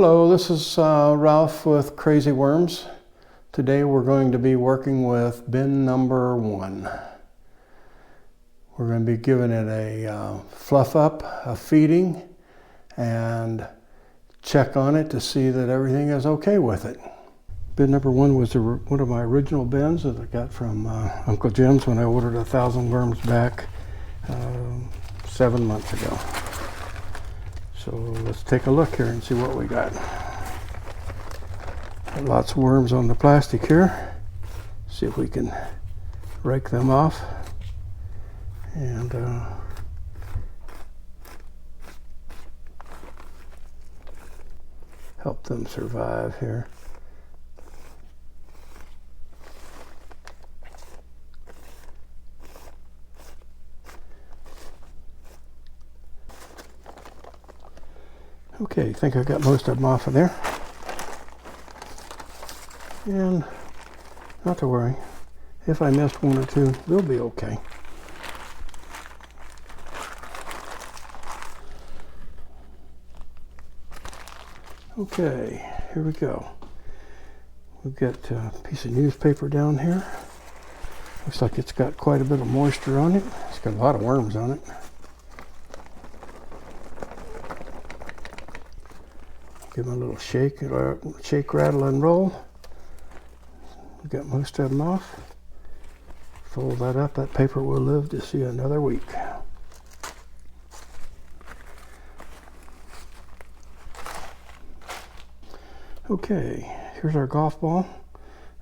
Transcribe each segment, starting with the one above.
Hello, this is Ralph with Crazy Worms. Today we're going to be working with bin number 1. We're going to be giving it a fluff up, a feeding, and check on it to see that everything is okay with it. Bin number 1 was one of my original bins that I got from Uncle Jim's when I ordered 1,000 worms back 7 months ago. So let's take a look here and see what we got. Got lots of worms on the plastic here. See if we can rake them off and help them survive here. Okay, I think I got most of them off of there. And not to worry, if I missed one or two, they'll be okay. Okay, here we go. We've got a piece of newspaper down here. Looks like it's got quite a bit of moisture on it. It's got a lot of worms on it. Give them a little shake, rattle, and roll. We've got most of them off. Fold that up. That paper will live to see another week. Okay, here's our golf ball.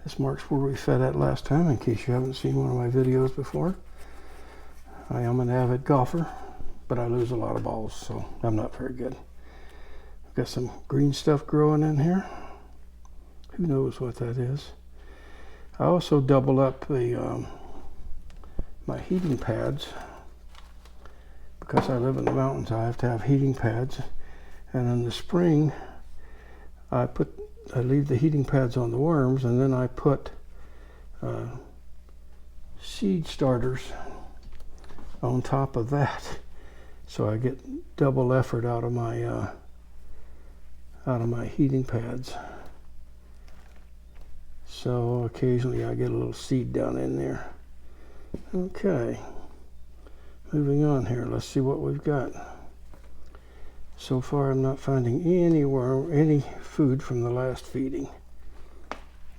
This marks where we fed at last time, in case you haven't seen one of my videos before. I am an avid golfer, but I lose a lot of balls, so I'm not very good. Got some green stuff growing in here. Who knows what that is? I also double up the my heating pads because I live in the mountains. I have to have heating pads, and in the spring I leave the heating pads on the worms, and then I put seed starters on top of that, so I get double effort out of my heating pads. So occasionally I get a little seed down in there. Okay, moving on here. Let's see what we've got. So far I'm not finding any food from the last feeding.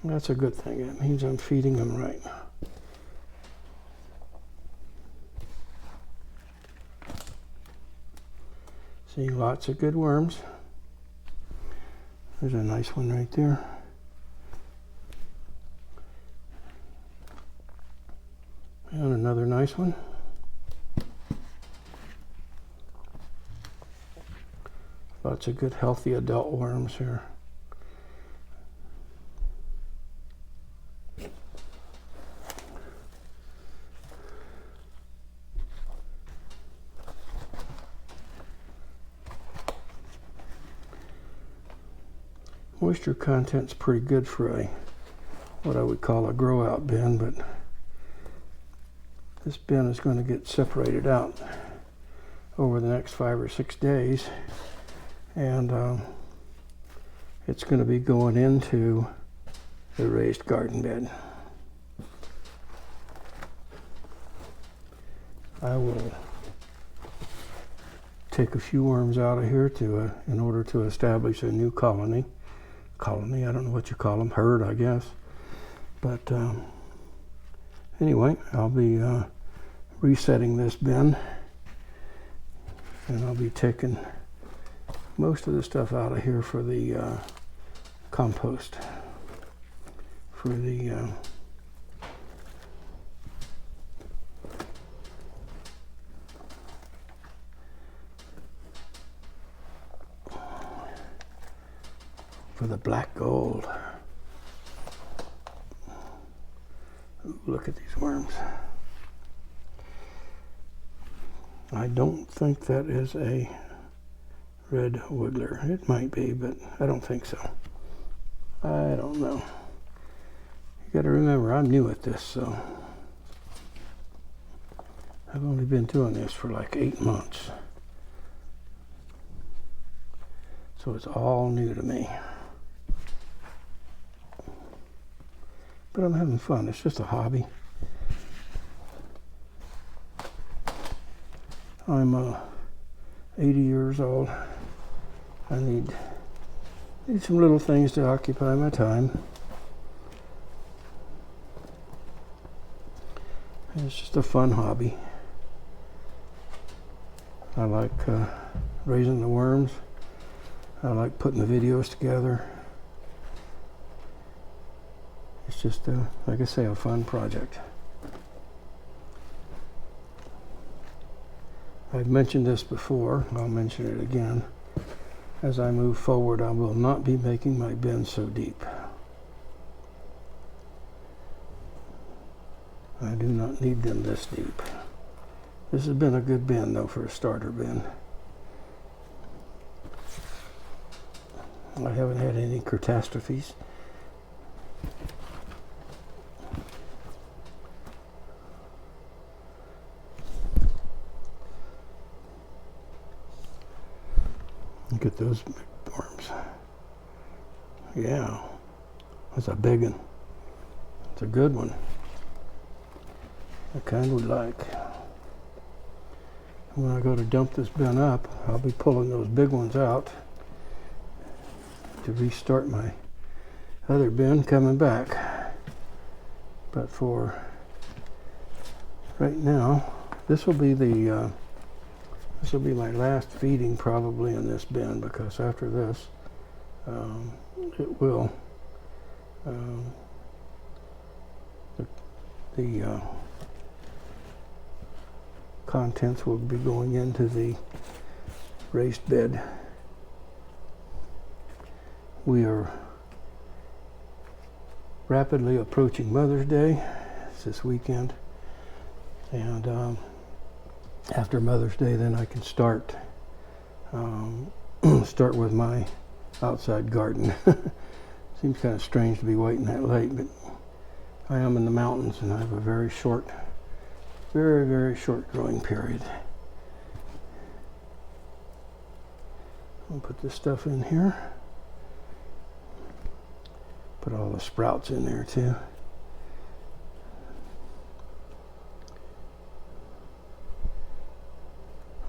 That's a good thing. That means I'm feeding them right. Seeing lots of good worms. There's a nice one right there. And another nice one. Lots of good healthy adult worms here. Moisture content's pretty good for what I would call a grow out bin, but this bin is going to get separated out over the next 5 or 6 days, and it's going to be going into the raised garden bed. I will take a few worms out of here in order to establish a new colony, I don't know what you call them, herd, I guess. But anyway, I'll be resetting this bin, and I'll be taking most of the stuff out of here for the compost, for the black gold. Ooh, look at these worms. I don't think that is a red wiggler. It might be, but I don't think so. I don't know. You got to remember, I'm new at this, so I've only been doing this for like 8 months. So it's all new to me. But I'm having fun. It's just a hobby. I'm 80 years old. I need some little things to occupy my time. And it's just a fun hobby. I like raising the worms. I like putting the videos together. It's just, like I say, a fun project. I've mentioned this before. I'll mention it again. As I move forward, I will not be making my bins so deep. I do not need them this deep. This has been a good bin, though, for a starter bin. I haven't had any catastrophes. Look at those big worms. Yeah, that's a big one. It's a good one. The kind we like. When I go to dump this bin up, I'll be pulling those big ones out to restart my other bin coming back. But for right now, this will be my last feeding probably in this bin, because after this, it will the contents will be going into the raised bed. We are rapidly approaching Mother's Day. It's this weekend, and after Mother's Day, then I can start with my outside garden. Seems kind of strange to be waiting that late, but I am in the mountains and I have a very short, very short growing period. I'll put this stuff in here. Put all the sprouts in there too.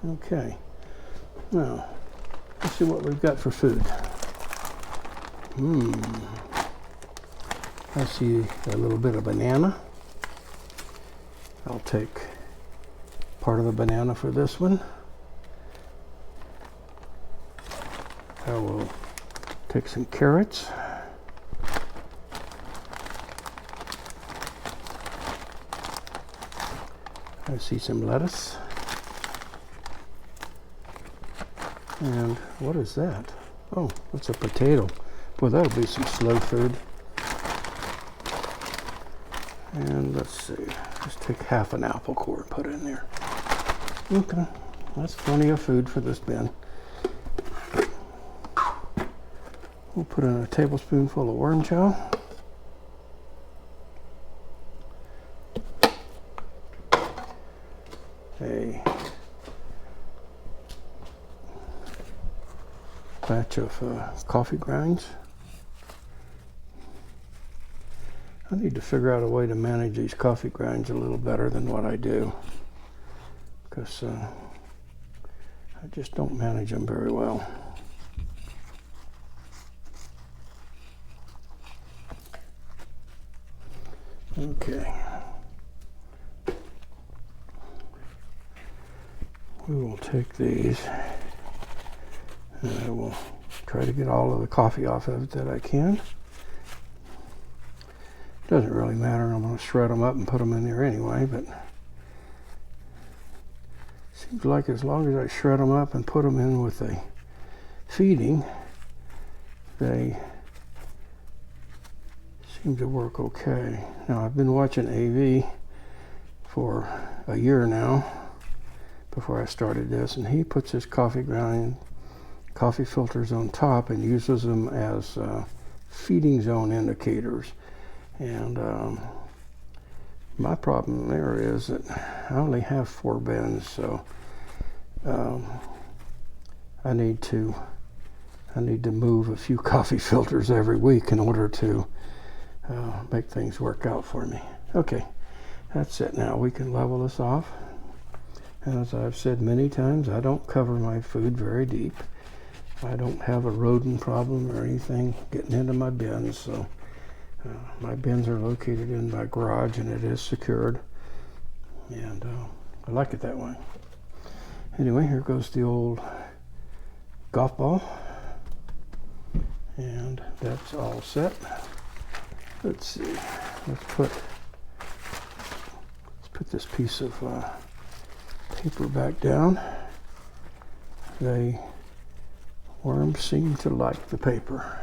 Okay, now let's see what we've got for food. I see a little bit of banana. I'll take part of the banana for this one. I will take some carrots. I see some lettuce. And what is that? Oh, that's a potato. Boy, that'll be some slow food. And let's see, just take half an apple core and put it in there. Okay, that's plenty of food for this bin. We'll put in a tablespoonful of worm chow. A batch of coffee grinds. I need to figure out a way to manage these coffee grinds a little better than what I do, because I just don't manage them very well. Okay. We will take these and I will try to get all of the coffee off of it that I can. Doesn't really matter. I'm going to shred them up and put them in there anyway, but seems like as long as I shred them up and put them in with the feeding, they seem to work okay. Now, I've been watching AV for a year now before I started this, and he puts his coffee filters on top and uses them as feeding zone indicators. And my problem there is that I only have 4 bins, so I need to I need to move a few coffee filters every week in order to make things work out for me. Okay, that's it now. We can level this off. And as I've said many times, I don't cover my food very deep. I don't have a rodent problem or anything getting into my bins, so my bins are located in my garage and it is secured, and I like it that way. Anyway, here goes the old golf ball, and that's all set. Let's see, let's put this piece of paper back down. Worms seem to like the paper.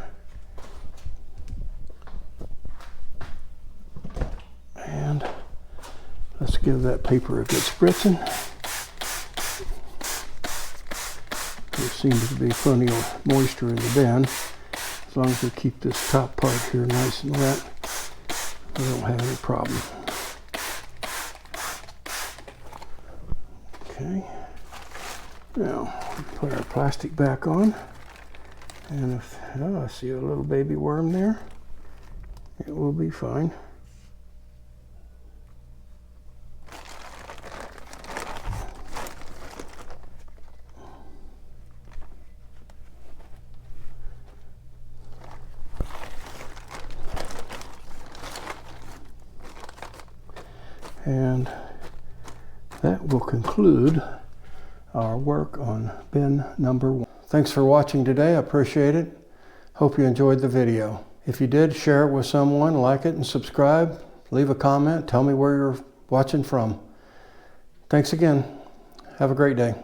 And let's give that paper a good spritzing. There seems to be plenty of moisture in the bin. As long as we keep this top part here nice and wet, we don't have any problem. Okay. Now, put our plastic back on, and if I see a little baby worm there, it will be fine. And that will conclude our work on bin number 1. Thanks for watching today. I appreciate it. Hope you enjoyed the video. If you did, share it with someone, like it and subscribe. Leave a comment. Tell me where you're watching from. Thanks again. Have a great day.